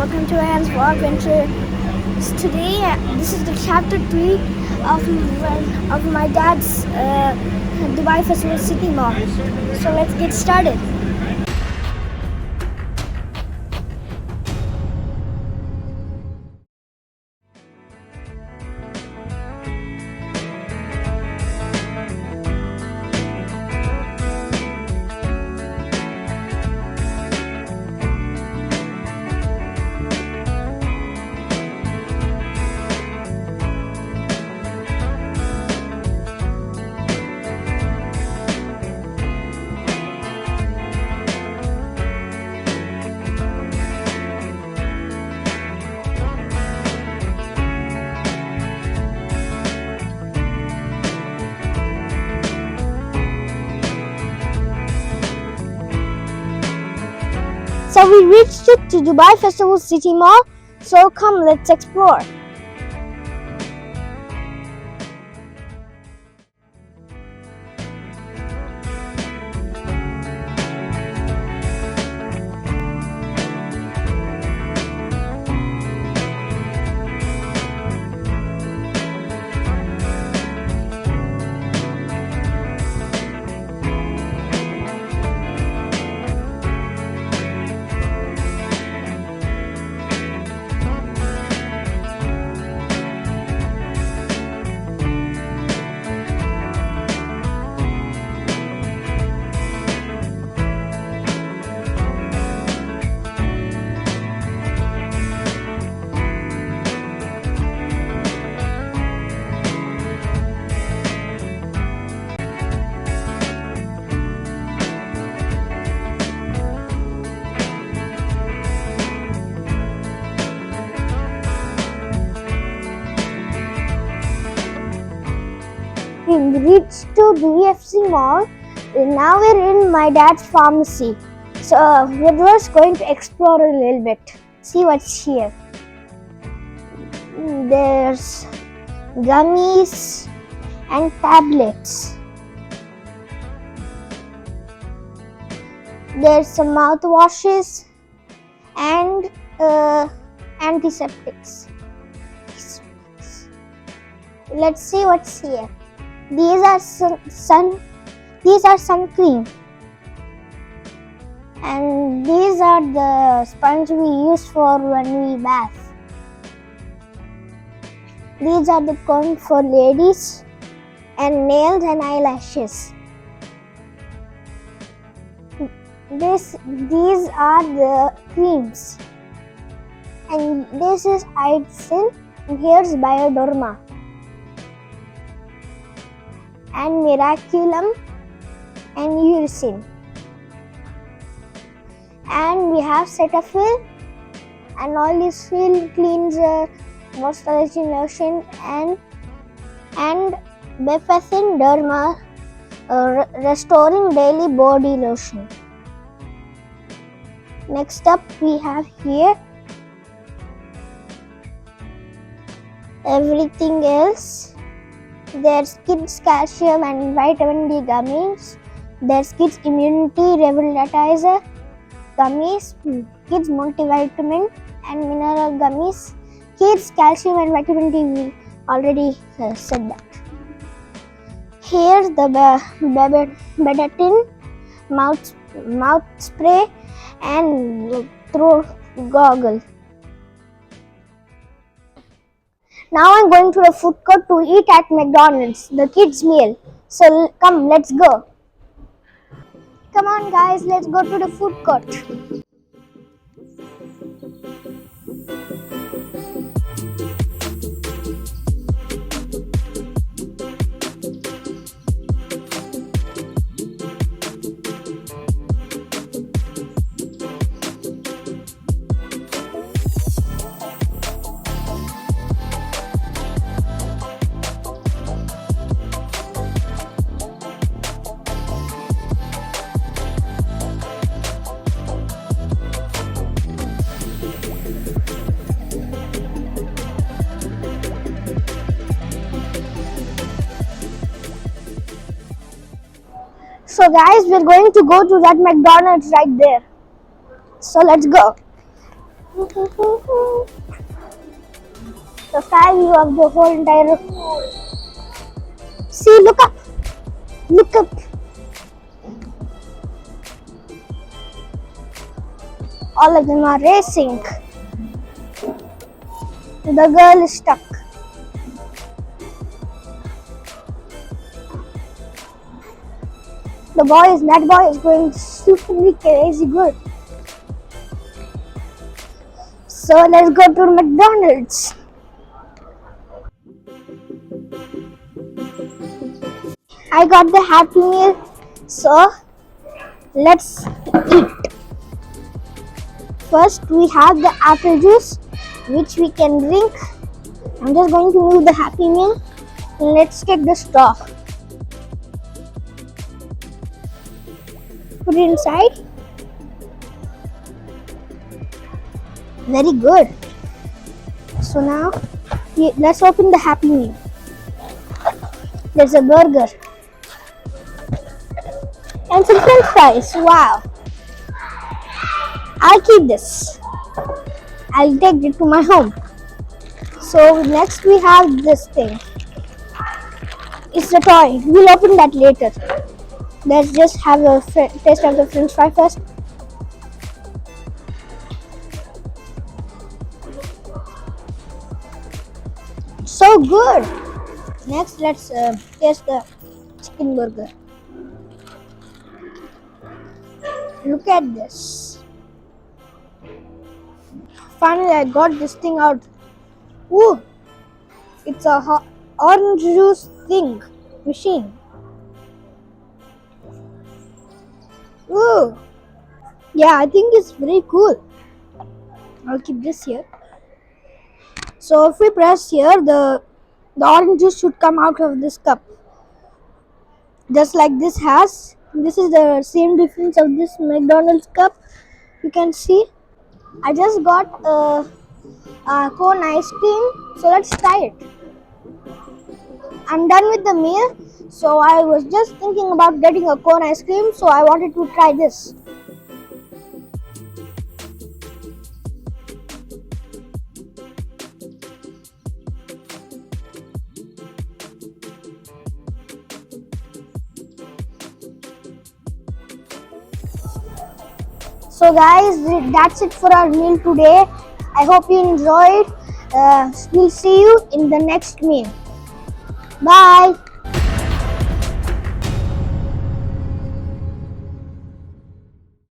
welcome to Ayaan's vlogventure. Today, this is the chapter 3 of my dad's Dubai Festival City Mall. So let's get started. So we reached it to Dubai Festival City Mall. So come, let's explore. We reached to DFC Mall. Now we're in my dad's pharmacy. So we're just going to explore a little bit. See what's here. There's gummies and tablets. There's some mouthwashes and antiseptics. Let's see what's here. These are sun cream, and these are the sponge we use for when we bath. These are the comb for ladies, and nails and eyelashes. These are the creams, and this is Ayaan, and here's Bioderma and Miraculum and Uricin. And we have Cetaphil and Oil cleanser, moisturizing lotion and Bepathin Derma restoring daily body lotion. Next up we have here everything else. There's kids calcium and vitamin D gummies. There's kids immunity revitalizer gummies, kids multivitamin and mineral gummies, kids calcium and vitamin D. We already said that. Here's the Bedatin mouth spray and throat goggle. Now I'm going to the food court to eat at McDonald's, the kids' meal. So come, let's go. Come on guys, let's go to the food court. So guys, we're going to go to that McDonald's right there. So let's go. The sky view of the whole entire. See, look up. Look up. All of them are racing. The girl is stuck. That boy is going super crazy good. So let's go to McDonald's. I got the Happy Meal, so let's eat. First we have the apple juice, which we can drink. I'm just going to move the Happy Meal. Let's take the straw. Put it inside. Very good. So now let's open the Happy Meal. There's a burger and some french fries. Wow. I'll keep this. I'll take it to my home. So next we have this thing. It's the toy. We'll open that later. Let's just have a taste of the french fry first. So good. Next, let's taste the chicken burger. Look at this. Finally, I got this thing out. Ooh, it's a orange juice machine. Ooh, yeah, I think it's very cool. I'll keep this here. So if we press here, the orange juice should come out of this cup. Just like this has. This is the same difference of this McDonald's cup. You can see. I just got a cone ice cream. So let's try it. I'm done with the meal. So I was just thinking about getting a cone ice cream. So I wanted to try this. So guys, that's it for our meal today. I hope you enjoyed. We'll see you in the next meal. Bye.